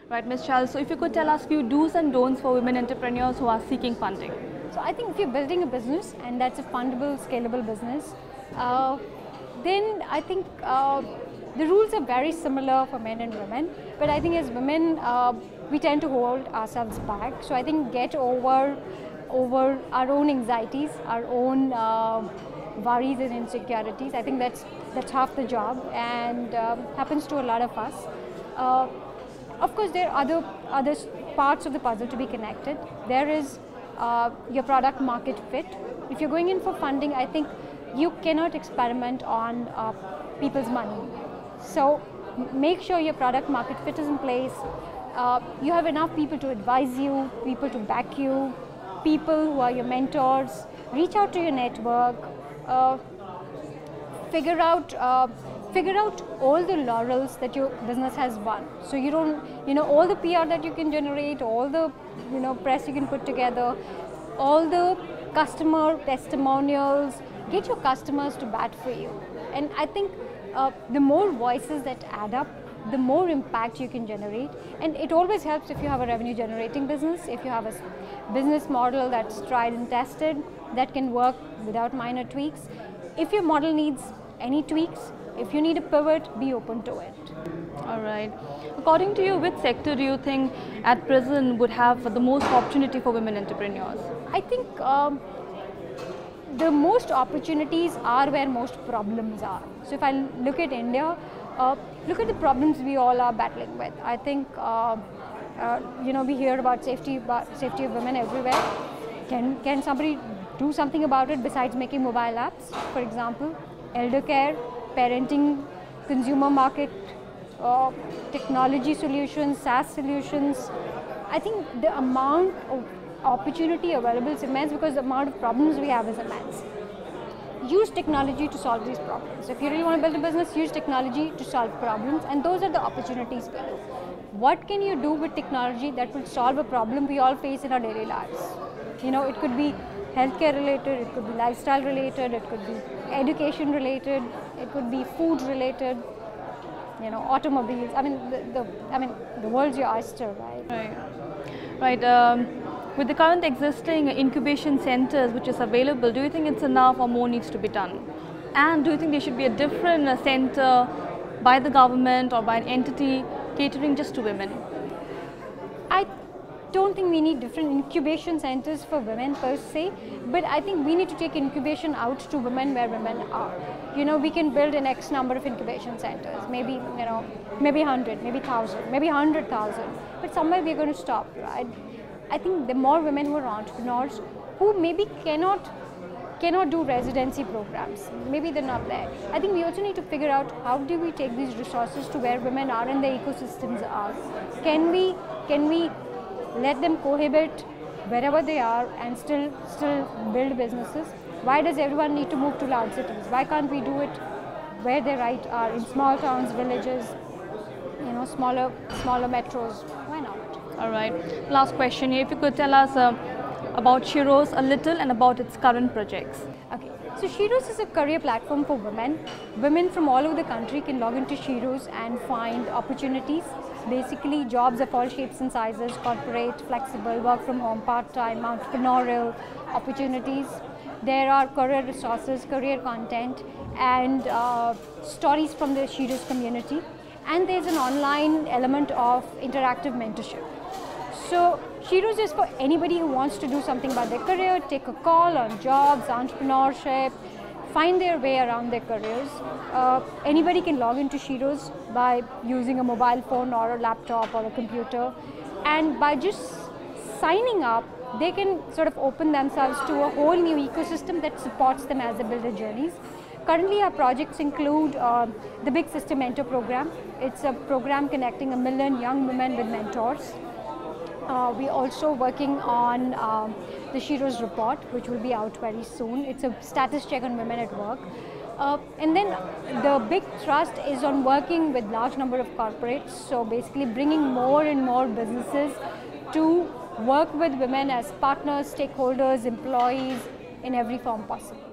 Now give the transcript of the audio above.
Right, Ms. Chal, so if you could tell us few do's and don'ts for women entrepreneurs who are seeking funding. So I think if you're building a business and that's a fundable, scalable business, then I think the rules are very similar for men and women. But I think as women, we tend to hold ourselves back. So I think get over our own anxieties, our own worries and insecurities. I think that's half the job, and happens to a lot of us. Of course, there are other parts of the puzzle to be connected. There is your product market fit. If you're going in for funding, I think you cannot experiment on people's money. So make sure your product market fit is in place. You have enough people to advise you, people to back you, people who are your mentors. Reach out to your network. Figure out all the laurels that your business has won. So you don't, all the PR that you can generate, all the, press you can put together, all the customer testimonials, get your customers to bat for you. And I think the more voices that add up, the more impact you can generate. And it always helps if you have a revenue generating business, if you have a business model that's tried and tested, that can work without minor tweaks. If your model needs any tweaks, if you need a pivot, be open to it. All right. According to you, which sector do you think at present would have the most opportunity for women entrepreneurs? I think the most opportunities are where most problems are. So if I look at India, look at the problems we all are battling with. I think, we hear about safety of women everywhere. Can somebody do something about it besides making mobile apps, for example? Elder care, parenting, consumer market, technology solutions, SaaS solutions. I think the amount of opportunity available is immense because the amount of problems we have is immense. Use technology to solve these problems. If you really want to build a business, use technology to solve problems, and those are the opportunities for you. What can you do with technology that will solve a problem we all face in our daily lives? It could be healthcare related, it could be lifestyle related, it could be education related, it could be food related, automobiles. The world's your oyster, right? Right. With the current existing incubation centers which is available, do you think it's enough or more needs to be done? And do you think there should be a different center by the government or by an entity catering just to women? I don't think we need different incubation centers for women per se, but I think we need to take incubation out to women where women are. We can build an X number of incubation centers, maybe 100, maybe 1,000, maybe 100,000, but somewhere we're going to stop, right? I think the more women who are entrepreneurs who maybe cannot do residency programs, maybe they're not there. I think we also need to figure out how do we take these resources to where women are and the ecosystems are. Can we let them cohabit wherever they are and still build businesses? Why does everyone need to move to large cities? Why can't we do it where they are in small towns, villages, smaller metros? Why not? All right. Last question here. If you could tell us about Sheroes a little and about its current projects. Okay. So Sheroes is a career platform for women. Women from all over the country can log into Sheroes and find opportunities. Basically, jobs of all shapes and sizes, corporate, flexible, work from home, part-time, entrepreneurial opportunities. There are career resources, career content, and stories from the Sheroes community. And there's an online element of interactive mentorship. So Sheroes is for anybody who wants to do something about their career, take a call on jobs, entrepreneurship, find their way around their careers. Anybody can log into Sheroes by using a mobile phone or a laptop or a computer, and by just signing up, they can sort of open themselves to a whole new ecosystem that supports them as they build their journeys. Currently, our projects include the Big Sister Mentor Program. It's a program connecting 1 million young women with mentors. We're also working on the Sheroes report, which will be out very soon. It's a status check on women at work. And then the big thrust is on working with large number of corporates. So basically bringing more and more businesses to work with women as partners, stakeholders, employees in every form possible.